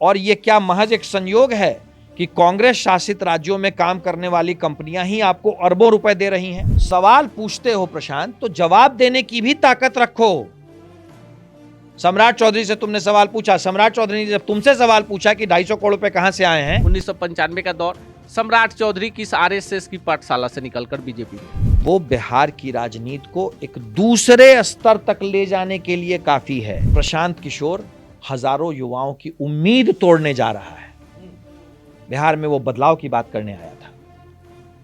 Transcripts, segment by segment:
और ये क्या महज एक संयोग है कि कांग्रेस शासित राज्यों में काम करने वाली कंपनियां ही आपको अरबों रुपए दे रही हैं? सवाल पूछते हो प्रशांत, तो जवाब देने की भी ताकत रखो। सम्राट चौधरी से तुमने सवाल पूछा, सम्राट चौधरी ने जब तुमसे सवाल पूछा कि 250 करोड़ रुपए कहां से आए हैं, 1995 का दौर, सम्राट चौधरी किस आरएसएस की पाठशाला से निकलकर बीजेपी में? वो बिहार की राजनीति को एक दूसरे स्तर तक ले जाने के लिए काफी है। प्रशांत किशोर हजारों युवाओं की उम्मीद तोड़ने जा रहा है। बिहार में वो बदलाव की बात करने आया था,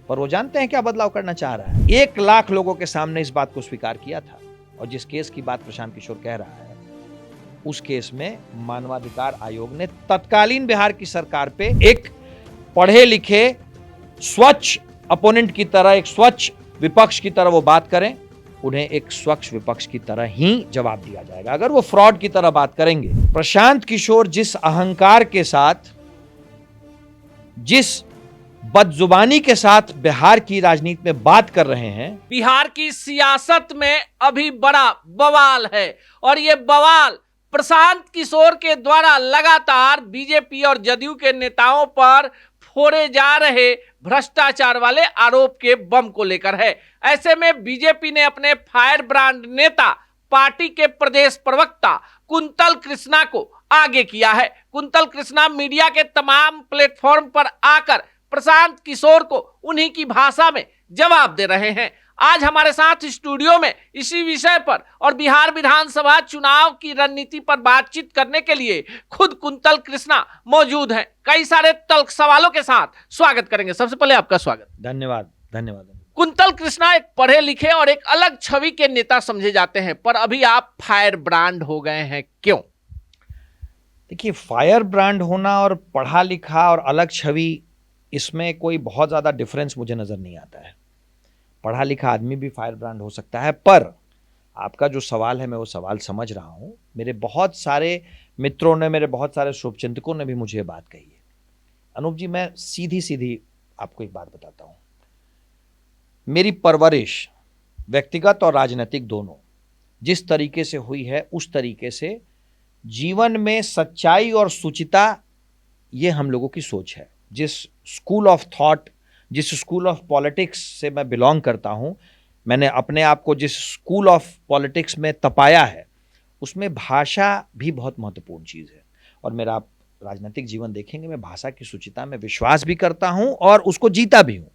पर वो जानते हैं क्या बदलाव करना चाह रहा है। 1 लाख लोगों के सामने इस बात को स्वीकार किया था, और जिस केस की बात प्रशांत किशोर कह रहा है, उस केस में मानवाधिकार आयोग ने तत्कालीन बिहार की सरकार पे एक पढ़े लिखे स्वच्छ अपोनेंट की तरह, एक स्वच्छ विपक्ष की तरह वो बात करें, उन्हें एक स्वच्छ विपक्ष की तरह ही जवाब दिया जाएगा। अगर वो फ्रॉड की तरह बात करेंगे, प्रशांत किशोर जिस अहंकार के साथ, जिस बदजुबानी के साथ बिहार की राजनीति में बात कर रहे हैं, बिहार की सियासत में अभी बड़ा बवाल है, और ये बवाल प्रशांत किशोर के द्वारा लगातार बीजेपी और जदयू के नेताओं पर फोड़े जा रहे भ्रष्टाचार वाले आरोप के बम को लेकर है। ऐसे में बीजेपी ने अपने फायर ब्रांड नेता, पार्टी के प्रदेश प्रवक्ता कुंतल कृष्णा को आगे किया है। कुंतल कृष्णा मीडिया के तमाम प्लेटफॉर्म पर आकर प्रशांत किशोर को उन्हीं की भाषा में जवाब दे रहे हैं। आज हमारे साथ स्टूडियो में इसी विषय पर और बिहार विधानसभा चुनाव की रणनीति पर बातचीत करने के लिए खुद कुंतल कृष्णा मौजूद हैं। कई सारे तल्ख सवालों के साथ स्वागत करेंगे। सबसे पहले आपका स्वागत। धन्यवाद। धन्यवाद। कुंतल कृष्णा एक पढ़े लिखे और एक अलग छवि के नेता समझे जाते हैं, पर अभी आप फायर ब्रांड हो गए हैं, क्यों? देखिए, फायर ब्रांड होना और पढ़ा लिखा और अलग छवि, इसमें कोई बहुत ज्यादा डिफरेंस मुझे नजर नहीं आता है। पढ़ा लिखा आदमी भी फायर ब्रांड हो सकता है, पर आपका जो सवाल है मैं वो सवाल समझ रहा हूं। मेरे बहुत सारे मित्रों ने, मेरे बहुत सारे शुभचिंतकों ने भी मुझे ये बात कही है। अनूप जी, मैं सीधी सीधी आपको एक बात बताता हूं। मेरी परवरिश व्यक्तिगत और राजनीतिक दोनों जिस तरीके से हुई है, उस तरीके से जीवन में सच्चाई और सुचिता, ये हम लोगों की सोच है। जिस स्कूल ऑफ थॉट, जिस स्कूल ऑफ पॉलिटिक्स से मैं बिलोंग करता हूं, मैंने अपने आप को जिस स्कूल ऑफ पॉलिटिक्स में तपाया है, उसमें भाषा भी बहुत महत्वपूर्ण चीज़ है। और मेरा आप राजनीतिक जीवन देखेंगे, मैं भाषा की सुचिता में विश्वास भी करता हूं और उसको जीता भी हूं।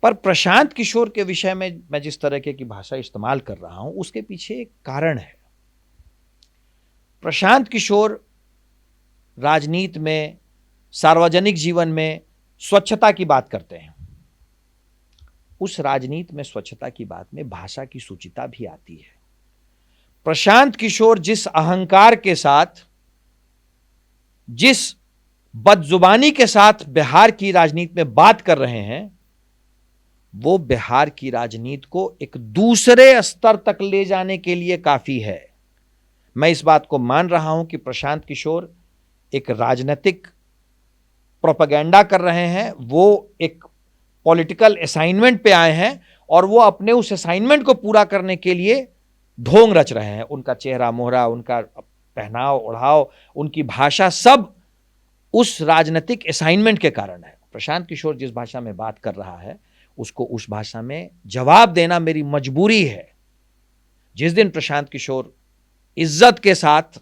पर प्रशांत किशोर के विषय में मैं जिस तरह की भाषा इस्तेमाल कर रहा हूं, उसके पीछे एक कारण है। प्रशांत किशोर राजनीति में, सार्वजनिक जीवन में स्वच्छता की बात करते हैं। उस राजनीति में स्वच्छता की बात में भाषा की सुचिता भी आती है। प्रशांत किशोर जिस अहंकार के साथ, जिस बदजुबानी के साथ बिहार की राजनीति में बात कर रहे हैं, वो बिहार की राजनीति को एक दूसरे स्तर तक ले जाने के लिए काफी है। मैं इस बात को मान रहा हूं कि प्रशांत किशोर एक राजनीतिक प्रोपेगेंडा कर रहे हैं, वो एक पॉलिटिकल असाइनमेंट पे आए हैं, और वो अपने उस असाइनमेंट को पूरा करने के लिए ढोंग रच रहे हैं। उनका चेहरा मोहरा, उनका पहनाव ओढ़ाव, उनकी भाषा, सब उस राजनीतिक असाइनमेंट के कारण है। प्रशांत किशोर जिस भाषा में बात कर रहा है, उसको उस भाषा में जवाब देना मेरी मजबूरी है। जिस दिन प्रशांत किशोर इज्जत के साथ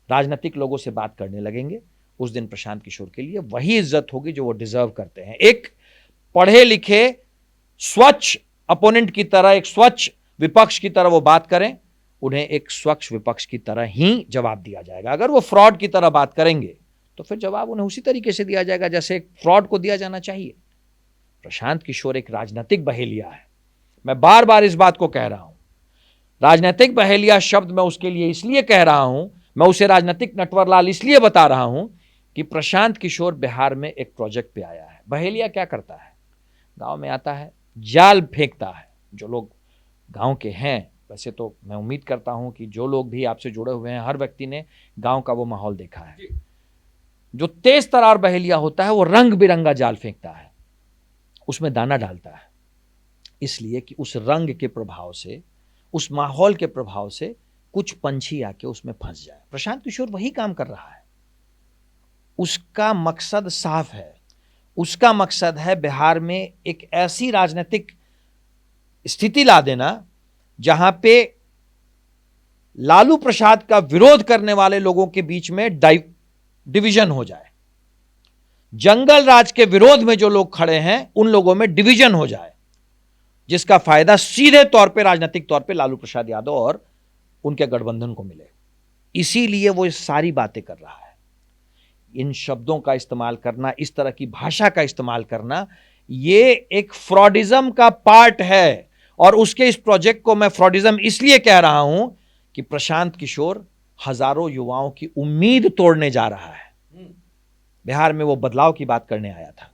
राजनीतिक लोगों से बात करने लगेंगे, उस दिन प्रशांत किशोर के लिए वही इज्जत होगी जो वो डिजर्व करते हैं। एक पढ़े लिखे स्वच्छ अपोनेंट की तरह, एक स्वच्छ विपक्ष की तरह वो बात करें, उन्हें एक स्वच्छ विपक्ष की तरह ही जवाब दिया जाएगा। अगर वो फ्रॉड की तरह बात करेंगे, तो फिर जवाब उन्हें उसी तरीके से दिया जाएगा जैसे एक फ्रॉड को दिया जाना चाहिए। प्रशांत किशोर एक राजनीतिक बहेलिया है। मैं बार बार इस बात को कह रहा हूं। राजनीतिक बहेलिया शब्द मैं उसके लिए इसलिए कह रहा हूं, मैं उसे राजनीतिक नटवरलाल इसलिए बता रहा हूं कि प्रशांत किशोर बिहार में एक प्रोजेक्ट पे आया है। बहेलिया क्या करता है? गांव में आता है, जाल फेंकता है। जो लोग गांव के हैं, वैसे तो मैं उम्मीद करता हूं कि जो लोग भी आपसे जुड़े हुए हैं, हर व्यक्ति ने गांव का वो माहौल देखा है। जो तेज तरार बहेलिया होता है, वो रंग बिरंगा जाल फेंकता है, उसमें दाना डालता है, इसलिए कि उस रंग के प्रभाव से, उस माहौल के प्रभाव से कुछ पंछी आके उसमें फंस जाए। प्रशांत किशोर वही काम कर रहा है। उसका मकसद साफ है। उसका मकसद है बिहार में एक ऐसी राजनीतिक स्थिति ला देना जहां पे लालू प्रसाद का विरोध करने वाले लोगों के बीच में डिवीजन हो जाए, जंगल राज के विरोध में जो लोग खड़े हैं उन लोगों में डिवीजन हो जाए, जिसका फायदा सीधे तौर पे राजनीतिक तौर पे लालू प्रसाद यादव और उनके गठबंधन को मिले। इसीलिए वो ये सारी बातें कर रहा है। इन शब्दों का इस्तेमाल करना, इस तरह की भाषा का इस्तेमाल करना, ये एक फ्रॉडिज्म का पार्ट है। और उसके इस प्रोजेक्ट को मैं फ्रॉडिज्म इसलिए कह रहा हूं कि प्रशांत किशोर हजारों युवाओं की उम्मीद तोड़ने जा रहा है। बिहार में वो बदलाव की बात करने आया था,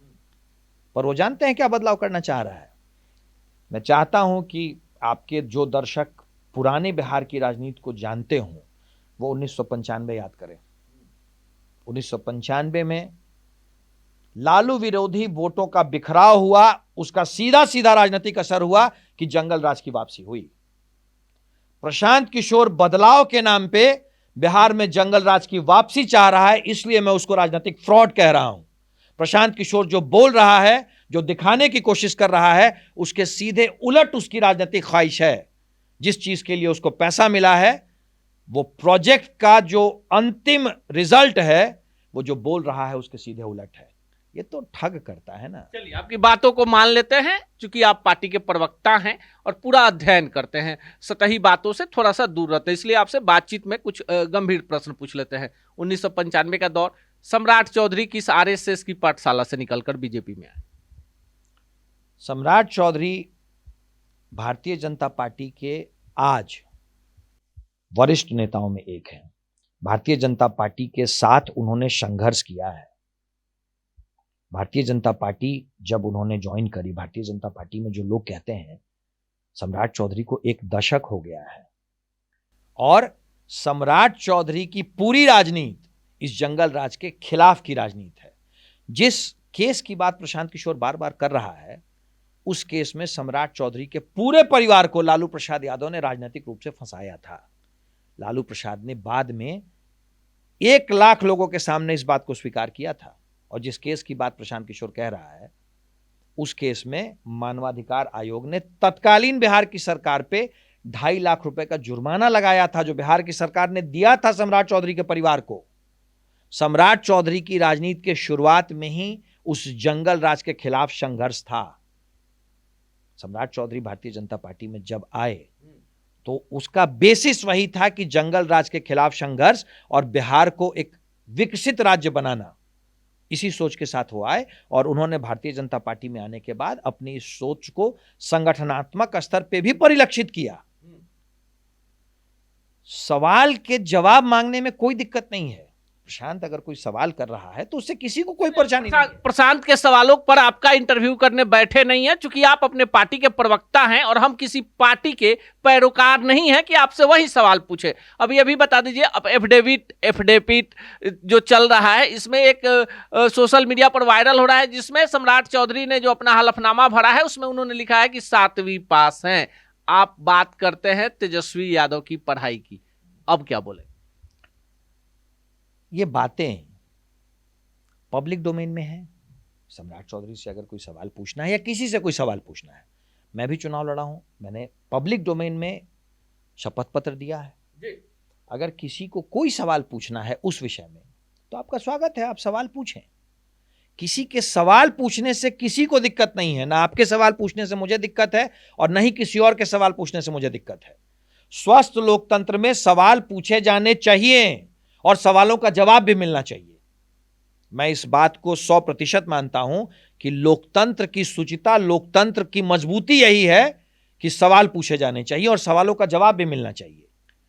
पर वो जानते हैं क्या बदलाव करना चाह रहा है। मैं चाहता हूं कि आपके जो दर्शक पुराने बिहार की राजनीति को जानते हों वो 1995 याद करें। 1995 में लालू विरोधी वोटों का बिखराव हुआ, उसका सीधा सीधा राजनीतिक असर हुआ कि जंगल राज की वापसी हुई। प्रशांत किशोर बदलाव के नाम पे बिहार में जंगल राज की वापसी चाह रहा है, इसलिए मैं उसको राजनीतिक फ्रॉड कह रहा हूं। प्रशांत किशोर जो बोल रहा है, जो दिखाने की कोशिश कर रहा है, उसके सीधे उलट उसकी राजनीतिक ख्वाहिश है। जिस चीज के लिए उसको पैसा मिला है, वो प्रोजेक्ट का जो अंतिम रिजल्ट है, वो जो बोल रहा है उसके सीधे उलट है। ये तो ठग करता है ना। चलिए, आपकी बातों को मान लेते हैं, क्योंकि आप पार्टी के प्रवक्ता हैं और पूरा अध्ययन करते हैं, सतही बातों से थोड़ा सा दूर रहते हैं, इसलिए आपसे बातचीत में कुछ गंभीर प्रश्न पूछ लेते हैं। 1995 का दौर, सम्राट चौधरी किस आरएसएस की पाठशाला से निकलकर बीजेपी में आए? सम्राट चौधरी भारतीय जनता पार्टी के आज वरिष्ठ नेताओं में एक हैं। भारतीय जनता पार्टी के साथ उन्होंने संघर्ष किया है। भारतीय जनता पार्टी जब उन्होंने ज्वाइन करी, भारतीय जनता पार्टी में जो लोग कहते हैं सम्राट चौधरी को 1 दशक हो गया है, और सम्राट चौधरी की पूरी राजनीति इस जंगल राज के खिलाफ की राजनीति है। जिस केस की बात प्रशांत किशोर बार बार कर रहा है, उस केस में सम्राट चौधरी के पूरे परिवार को लालू प्रसाद यादव ने राजनीतिक रूप से फंसाया था। लालू प्रसाद ने बाद में 1 लाख लोगों के सामने इस बात को स्वीकार किया था। और जिस केस की बात प्रशांत किशोर कह रहा है, उस केस में मानवाधिकार आयोग ने तत्कालीन बिहार की सरकार पे 2.5 लाख रुपए का जुर्माना लगाया था, जो बिहार की सरकार ने दिया था सम्राट चौधरी के परिवार को। सम्राट चौधरी की राजनीति के शुरुआत में ही उस जंगल राज के खिलाफ संघर्ष था। सम्राट चौधरी भारतीय जनता पार्टी में जब आए तो उसका बेसिस वही था कि जंगल राज के खिलाफ संघर्ष और बिहार को एक विकसित राज्य बनाना, इसी सोच के साथ वो आए। और उन्होंने भारतीय जनता पार्टी में आने के बाद अपनी इस सोच को संगठनात्मक स्तर पे भी परिलक्षित किया। सवाल के जवाब मांगने में कोई दिक्कत नहीं है। प्रशांत अगर कोई सवाल कर रहा है तो उससे किसी को कोई परेशानी नहीं है। प्रशांत के सवालों पर आपका इंटरव्यू करने बैठे नहीं है, क्योंकि आप अपने पार्टी के प्रवक्ता हैं और हम किसी पार्टी के पैरोकार नहीं हैं कि आपसे वही सवाल पूछे। अब ये भी बता दीजिए, अब एफिडेविट जो चल रहा है, इसमें एक सोशल मीडिया पर वायरल हो रहा है, जिसमें सम्राट चौधरी ने जो अपना हलफनामा भरा है उसमें उन्होंने लिखा है कि 7वीं पास हैं। आप बात करते हैं तेजस्वी यादव की पढ़ाई की, अब क्या बोले? ये बातें पब्लिक डोमेन में है। सम्राट चौधरी से अगर कोई सवाल पूछना है या किसी से कोई सवाल पूछना है, मैं भी चुनाव लड़ा हूं, मैंने पब्लिक डोमेन में शपथ पत्र दिया है जी। अगर किसी को कोई सवाल पूछना है उस विषय में तो आपका स्वागत है, आप सवाल पूछें। किसी के सवाल पूछने से किसी को दिक्कत नहीं है, ना आपके सवाल पूछने से मुझे दिक्कत है और ना ही किसी और के सवाल पूछने से मुझे दिक्कत है। स्वस्थ लोकतंत्र में सवाल पूछे जाने चाहिए और सवालों का जवाब भी मिलना चाहिए। मैं इस बात को 100% मानता हूं कि लोकतंत्र की शुचिता, लोकतंत्र की मजबूती यही है कि सवाल पूछे जाने चाहिए और सवालों का जवाब भी मिलना चाहिए।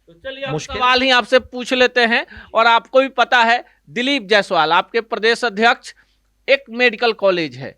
तो चलिए, सवाल ही आपसे पूछ लेते हैं। और आपको भी पता है, दिलीप जायसवाल आपके प्रदेश अध्यक्ष, एक मेडिकल कॉलेज है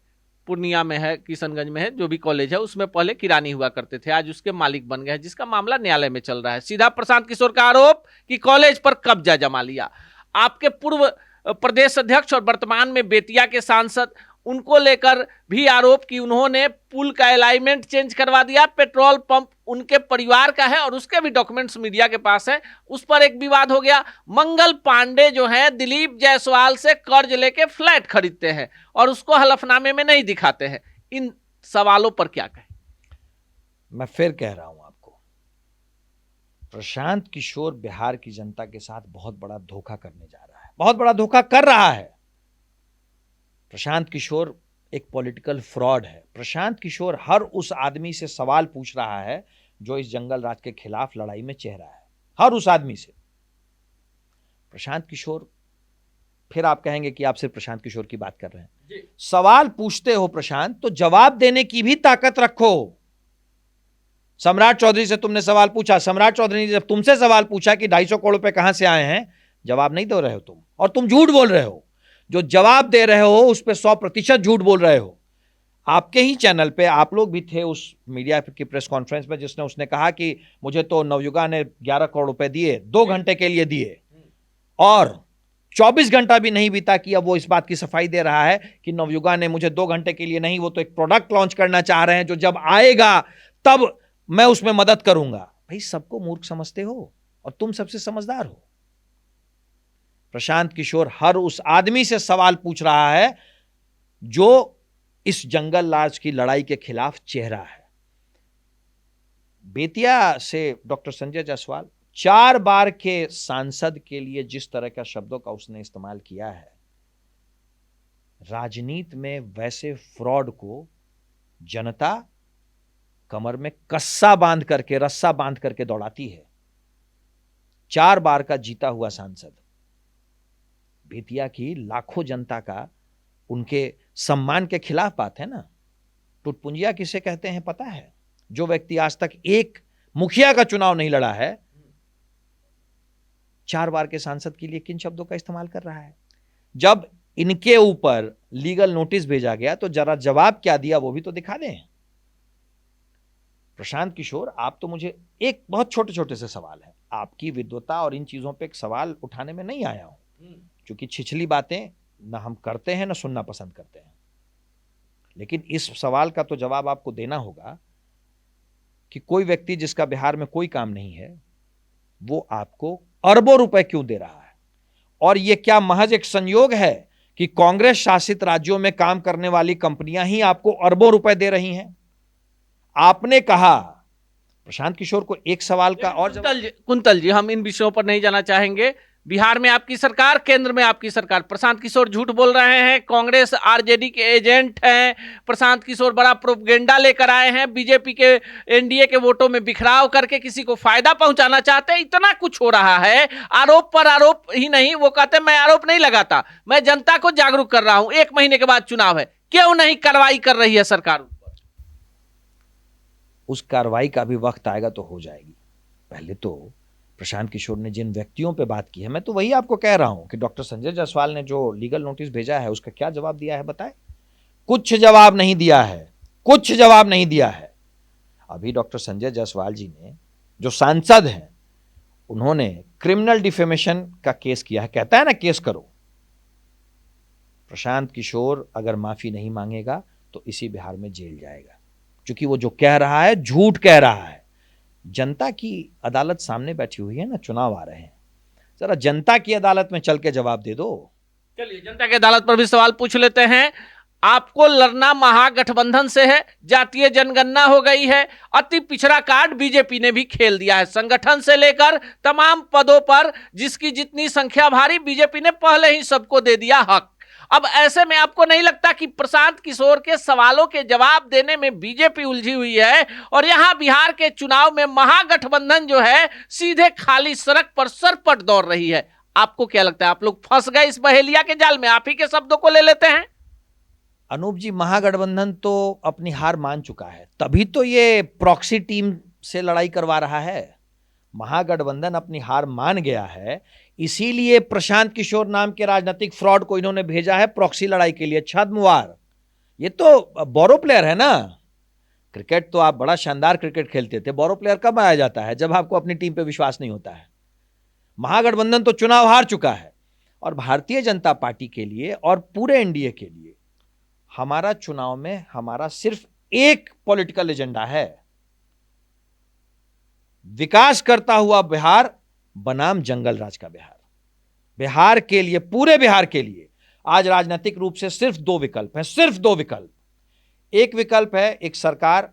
पूर्णिया में है, किशनगंज में है, जो भी कॉलेज है, उसमें पहले किरानी हुआ करते थे, आज उसके मालिक बन गए हैं, जिसका मामला न्यायालय में चल रहा है। सीधा प्रशांत किशोर का आरोप कि कॉलेज पर कब्जा जमा लिया। आपके पूर्व प्रदेश अध्यक्ष और वर्तमान में बेतिया के सांसद, उनको लेकर भी आरोप कि उन्होंने पुल का अलाइनमेंट चेंज करवा दिया, पेट्रोल पंप उनके परिवार का है और उसके भी डॉक्यूमेंट्स मीडिया के पास है, उस पर एक विवाद हो गया। मंगल पांडे जो है दिलीप जायसवाल से कर्ज लेके फ्लैट खरीदते हैं और उसको हलफनामे में नहीं दिखाते हैं। इन सवालों पर क्या कहें? मैं फिर कह रहा हूं आपको, प्रशांत किशोर बिहार की जनता के साथ बहुत बड़ा धोखा करने जा रहा है, बहुत बड़ा धोखा कर रहा है। प्रशांत किशोर एक पॉलिटिकल फ्रॉड है। प्रशांत किशोर हर उस आदमी से सवाल पूछ रहा है जो इस जंगल राज के खिलाफ लड़ाई में चेहरा है, हर उस आदमी से। प्रशांत किशोर, फिर आप कहेंगे कि आप सिर्फ प्रशांत किशोर की बात कर रहे हैं। सवाल पूछते हो प्रशांत, तो जवाब देने की भी ताकत रखो। सम्राट चौधरी से तुमने सवाल पूछा, सम्राट चौधरी ने जब तुमसे सवाल पूछा कि 250 करोड़ रुपए कहां से आए हैं, जवाब नहीं दे रहे हो तुम, और तुम झूठ बोल रहे हो। जो जवाब दे रहे हो उस पर 100% झूठ बोल रहे हो। आपके ही चैनल पे आप लोग भी थे उस मीडिया की प्रेस कॉन्फ्रेंस में जिसने उसने कहा कि मुझे तो नवयुगा ने 11 करोड़ रुपए दिए, 2 घंटे के लिए दिए, और 24 घंटा भी नहीं बीता कि अब वो इस बात की सफाई दे रहा है कि नवयुगा ने मुझे 2 घंटे के लिए नहीं, वो तो एक प्रोडक्ट लॉन्च करना चाह रहे हैं जो जब आएगा तब मैं उसमें मदद करूंगा। भाई, सबको मूर्ख समझते हो और तुम सबसे समझदार हो। प्रशांत किशोर हर उस आदमी से सवाल पूछ रहा है जो इस जंगल राज की लड़ाई के खिलाफ चेहरा है। बेतिया से डॉक्टर संजय जायसवाल 4 बार के सांसद के लिए जिस तरह का शब्दों का उसने इस्तेमाल किया है, राजनीति में वैसे फ्रॉड को जनता कमर में कस्सा बांध करके, रस्सा बांध करके दौड़ाती है। 4 बार का जीता हुआ सांसद, बेतिया की लाखों जनता का उनके सम्मान के खिलाफ बात है ना। टुटपुंजिया किसे कहते हैं पता है? जो व्यक्ति आज तक एक मुखिया का चुनाव नहीं लड़ा है, 4 बार के सांसद के लिए किन शब्दों का इस्तेमाल कर रहा है। जब इनके ऊपर लीगल नोटिस भेजा गया तो जरा जवाब क्या दिया वो भी तो दिखा दें। प्रशांत किशोर, आप तो मुझे एक बहुत छोटे छोटे से सवाल है, आपकी विद्वता और इन चीजों पे एक सवाल उठाने में नहीं आया हूं, क्योंकि छिछली बातें ना हम करते हैं ना सुनना पसंद करते हैं। लेकिन इस सवाल का तो जवाब आपको देना होगा कि कोई व्यक्ति जिसका बिहार में कोई काम नहीं है वो आपको अरबों रुपए क्यों दे रहा है। और यह क्या महज एक संयोग है कि कांग्रेस शासित राज्यों में काम करने वाली कंपनियां ही आपको अरबों रुपए दे रही हैं? आपने कहा प्रशांत किशोर को एक सवाल का और कुंतल जी, हम इन विषयों पर नहीं जाना चाहेंगे। बिहार में आपकी सरकार, केंद्र में आपकी सरकार। प्रशांत किशोर झूठ बोल रहे हैं, कांग्रेस आरजेडी के एजेंट हैं। प्रशांत किशोर बड़ा प्रोपगेंडा लेकर आए हैं, बीजेपी के एनडीए के वोटों में बिखराव करके किसी को फायदा पहुंचाना चाहते हैं। इतना कुछ हो रहा है, आरोप पर आरोप ही नहीं। वो कहते हैं मैं आरोप नहीं लगाता, मैं जनता को जागरूक कर रहा हूं। 1 महीने के बाद चुनाव है, क्यों नहीं कार्रवाई कर रही है सरकार? उस कार्रवाई का भी वक्त आएगा तो हो जाएगी। पहले तो प्रशांत किशोर ने जिन व्यक्तियों पे बात की है, मैं तो वही आपको कह रहा हूं कि डॉक्टर संजय जायसवाल ने जो लीगल नोटिस भेजा है उसका क्या जवाब दिया है बताएं? कुछ जवाब नहीं दिया है, कुछ जवाब नहीं दिया है। अभी डॉक्टर संजय जायसवाल जी ने, जो सांसद हैं, उन्होंने क्रिमिनल डिफेमेशन का केस किया है। कहता है ना केस करो। प्रशांत किशोर अगर माफी नहीं मांगेगा तो इसी बिहार में जेल जाएगा, क्योंकि वो जो कह रहा है झूठ कह रहा है। जनता की अदालत सामने बैठी हुई है ना, चुनाव आ रहे हैं, जरा जनता की अदालत में चल के जवाब दे दो। चलिए जनता की अदालत पर भी सवाल पूछ लेते हैं। आपको लड़ना महागठबंधन से है, जातीय जनगणना हो गई है, अति पिछड़ा कार्ड बीजेपी ने भी खेल दिया है। संगठन से लेकर तमाम पदों पर जिसकी जितनी संख्या भारी, बीजेपी ने पहले ही सबको दे दिया हक। अब ऐसे में आपको नहीं लगता कि प्रशांत किशोर के सवालों के जवाब देने में बीजेपी उलझी हुई है और यहां बिहार के चुनाव में महागठबंधन जो है सीधे खाली सड़क पर सरपट दौड़ रही है? आपको क्या लगता है, आप लोग फंस गए इस बहेलिया के जाल में? आप ही के शब्दों को ले लेते हैं। अनूप जी, महागठबंधन तो अपनी हार मान चुका है, तभी तो ये प्रॉक्सी टीम से लड़ाई करवा रहा है। महागठबंधन अपनी हार मान गया है, इसीलिए प्रशांत किशोर नाम के राजनीतिक फ्रॉड को इन्होंने भेजा है प्रॉक्सी लड़ाई के लिए। छद्मवार, ये तो बोरो प्लेयर है ना। क्रिकेट तो आप बड़ा शानदार क्रिकेट खेलते थे, बोरो प्लेयर कब आया जाता है? जब आपको अपनी टीम पे विश्वास नहीं होता है। महागठबंधन तो चुनाव हार चुका है और भारतीय जनता पार्टी के लिए और पूरे एनडीए के लिए हमारा चुनाव में हमारा सिर्फ एक पॉलिटिकल एजेंडा है, विकास करता हुआ बिहार बनाम जंगल राज का बिहार। बिहार के लिए, पूरे बिहार के लिए आज राजनीतिक रूप से सिर्फ दो विकल्प हैं, सिर्फ दो विकल्प। एक विकल्प है एक सरकार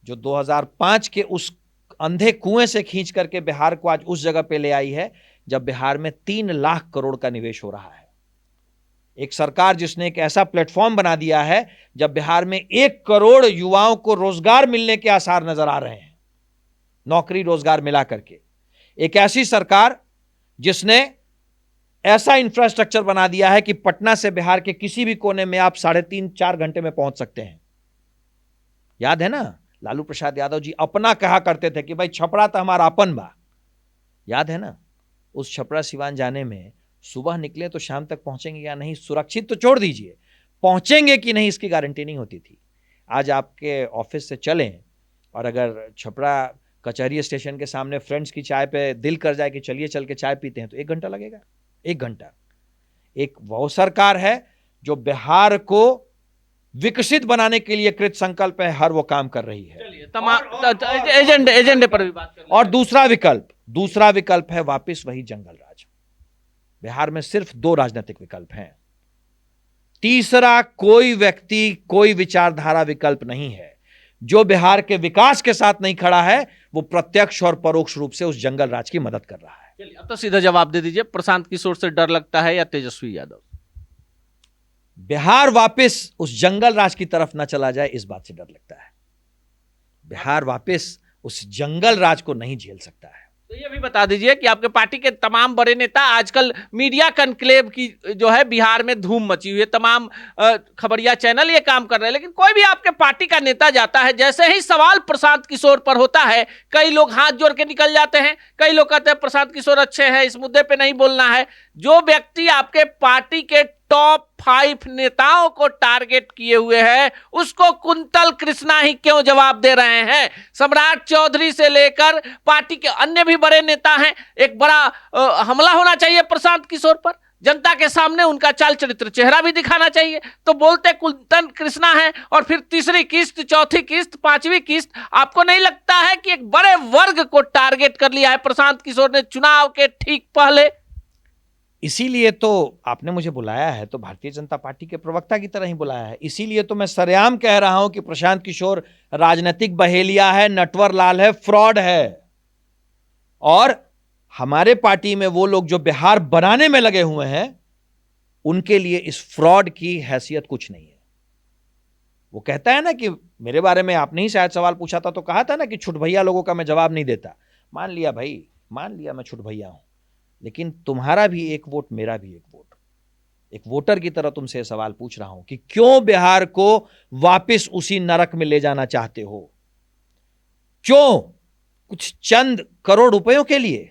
जो 2005 के उस अंधे कुएं से खींच करके बिहार को आज उस जगह पे ले आई है जब बिहार में 3 लाख करोड़ का निवेश हो रहा है। एक सरकार जिसने एक ऐसा प्लेटफॉर्म बना दिया है जब बिहार में 1 करोड़ युवाओं को रोजगार मिलने के आसार नजर आ रहे हैं, नौकरी रोजगार मिला करके। एक ऐसी सरकार जिसने ऐसा इंफ्रास्ट्रक्चर बना दिया है कि पटना से बिहार के किसी भी कोने में आप 3.5-4 घंटे में पहुंच सकते हैं। याद है ना, लालू प्रसाद यादव जी अपना कहा करते थे कि भाई छपरा तो हमारा अपन बा। याद है ना, उस छपरा सिवान जाने में सुबह निकले तो शाम तक पहुंचेंगे या नहीं, सुरक्षित तो छोड़ दीजिए, पहुंचेंगे कि नहीं इसकी गारंटी नहीं होती थी। आज आपके ऑफिस से चलें और अगर छपरा कचहरी स्टेशन के सामने फ्रेंड्स की चाय पे दिल कर जाए कि चलिए चल के चाय पीते हैं, तो 1 घंटा लगेगा, 1 घंटा। एक वो सरकार है जो बिहार को विकसित बनाने के लिए कृत संकल्प है, हर वो काम कर रही है। चलिए तमाम एजेंडे पर भी बात करें। और दूसरा विकल्प है वापस वही जंगल राज। बिहार में सिर्फ 2 राजनीतिक विकल्प हैं, तीसरा कोई व्यक्ति, कोई विचारधारा विकल्प नहीं है। जो बिहार के विकास के साथ नहीं खड़ा है वो प्रत्यक्ष और परोक्ष रूप से उस जंगल राज की मदद कर रहा है। चलिए अब तो सीधा जवाब दे दीजिए, प्रशांत किशोर से डर लगता है या तेजस्वी यादव? बिहार वापस उस जंगल राज की तरफ ना चला जाए, इस बात से डर लगता है। बिहार वापस उस जंगल राज को नहीं झेल सकता है। तो ये भी बता दीजिए कि आपके पार्टी के तमाम बड़े नेता, आजकल मीडिया कन्क्लेव की जो है बिहार में धूम मची हुई है, तमाम खबरिया चैनल ये काम कर रहे हैं, लेकिन कोई भी आपके पार्टी का नेता जाता है, जैसे ही सवाल प्रशांत किशोर पर होता है, कई लोग हाथ जोड़ के निकल जाते हैं, कई लोग कहते हैं प्रशांत किशोर अच्छे हैं, इस मुद्दे पे नहीं बोलना है। जो व्यक्ति आपके पार्टी के टॉप 5 नेताओं को टारगेट किए हुए हैं, उसको कुंतल कृष्णा ही क्यों जवाब दे रहे हैं? सम्राट चौधरी से लेकर पार्टी के अन्य भी बड़े नेता हैं। एक बड़ा हमला होना चाहिए प्रशांत किशोर पर, जनता के सामने उनका चाल चरित्र, चेहरा भी दिखाना चाहिए। तो बोलते कुंतल कृष्णा है, और फिर तीसरी किस्त, चौथी किस्त, 5वीं किस्त। आपको नहीं लगता है कि एक बड़े वर्ग को टारगेट कर लिया है प्रशांत किशोर ने चुनाव के ठीक पहले? इसीलिए तो आपने मुझे बुलाया है, तो भारतीय जनता पार्टी के प्रवक्ता की तरह ही बुलाया है। इसीलिए तो मैं सरेआम कह रहा हूं कि प्रशांत किशोर राजनीतिक बहेलिया है, नटवर लाल है, फ्रॉड है। और हमारे पार्टी में वो लोग जो बिहार बनाने में लगे हुए हैं, उनके लिए इस फ्रॉड की हैसियत कुछ नहीं है। वो कहता है ना कि मेरे बारे में आपने ही शायद सवाल पूछा था, तो कहा था ना कि छुट भैया लोगों का मैं जवाब नहीं देता। मान लिया भाई, मान लिया मैं छुट भैया हूं, लेकिन तुम्हारा भी एक वोट, मेरा भी एक वोट। एक वोटर की तरह तुमसे सवाल पूछ रहा हूं कि क्यों बिहार को वापस उसी नरक में ले जाना चाहते हो? क्यों? कुछ चंद करोड़ रुपयों के लिए?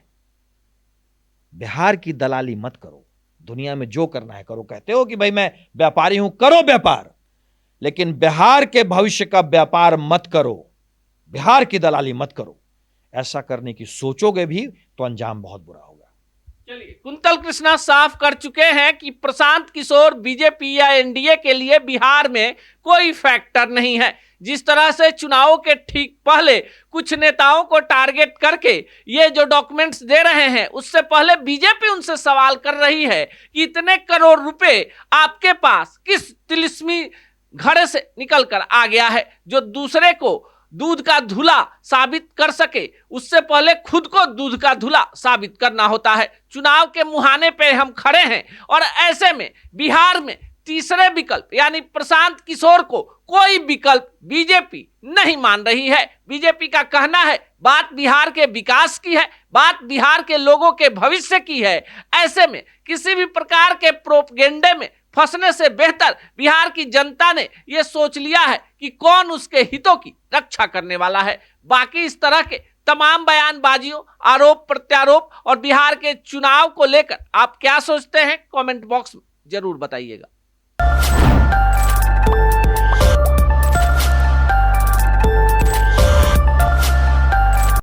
बिहार की दलाली मत करो, दुनिया में जो करना है करो। कहते हो कि भाई मैं व्यापारी हूं, करो व्यापार, लेकिन बिहार के भविष्य का व्यापार मत करो, बिहार की दलाली मत करो। ऐसा करने की सोचोगे भी तो अंजाम बहुत बुरा होगा। चलिए, कुंतल कृष्णा साफ कर चुके हैं कि प्रशांत किशोर बीजेपी या एनडीए के लिए बिहार में कोई फैक्टर नहीं है। जिस तरह से चुनाव के ठीक पहले कुछ नेताओं को टारगेट करके ये जो डॉक्यूमेंट्स दे रहे हैं, उससे पहले बीजेपी उनसे सवाल कर रही है कि इतने करोड़ रुपए आपके पास किस तिलिस्मी घड़े से निकल कर आ गया है जो दूसरे को दूध का धुला साबित कर सके। उससे पहले खुद को दूध का धुला साबित करना होता है। चुनाव के मुहाने पे हम खड़े हैं, और ऐसे में बिहार में तीसरे विकल्प यानी प्रशांत किशोर को कोई विकल्प बीजेपी नहीं मान रही है। बीजेपी का कहना है बात बिहार के विकास की है, बात बिहार के लोगों के भविष्य की है। ऐसे में किसी भी प्रकार के प्रोपगेंडे में फंसने से बेहतर बिहार की जनता ने यह सोच लिया है कि कौन उसके हितों की रक्षा करने वाला है। बाकी इस तरह के तमाम बयानबाजियों, आरोप प्रत्यारोप और बिहार के चुनाव को लेकर आप क्या सोचते हैं, कमेंट बॉक्स में जरूर बताइएगा।